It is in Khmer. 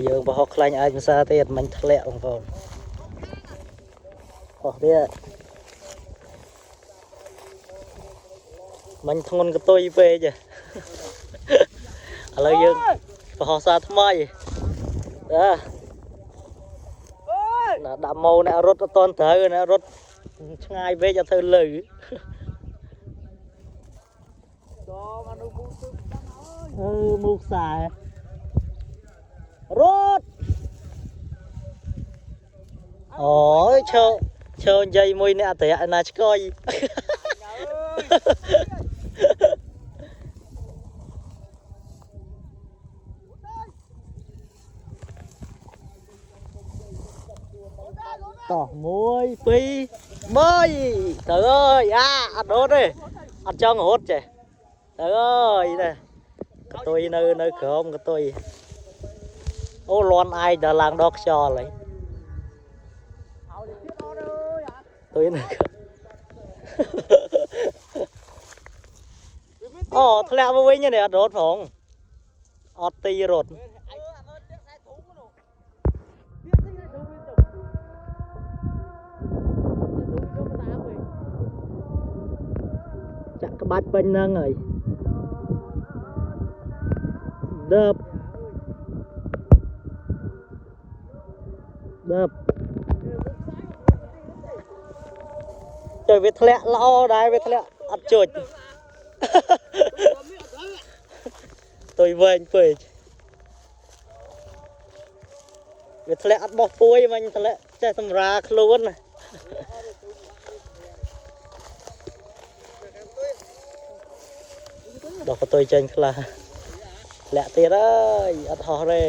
យើងបោះខ្លាញ់អាចភាសាទៀតមិនធ្លាក់បងប្អូនបោះទៀតមិនធ្ងន់កតុយពេកឥឡូវយើងបោះសាថ្មីដាក់ម៉ូអ្នករត់អត់តន់ត្រូវអ្នករត់ឆ្ងាយពេកអត់ទៅលើមូខ្សែរត់អូយឈើនិយាយមួយអ្នកអត្រៈណាឆ្កយតោះ1 2 3ទៅអើយអត់រត់ទេអត់ចង់រត់ចេះទៅអើយនេះកតុយនៅក្រោមកតុយអូលន់ឯងដល់ឡើងដល់ខ្យល់ហើយតុយនៅអូធ្លាក់មកវិញនេះអត់រត់ផងអត់ទីរត់ចាក់ក្បាច់ពេញហ្នឹងហើយដើបចូលវាធ្លាក់ល្អដែរវាធ្លាក់អត់ជួយទុយវែងពេកវាធ្លាក់អត់បោះពួយមិញធ្លាក់ចេះសម្រាខ្លួនណាដល់កតុយចេញខ្លះធ្លាក់ទៀតអើយអត់ហោះទេ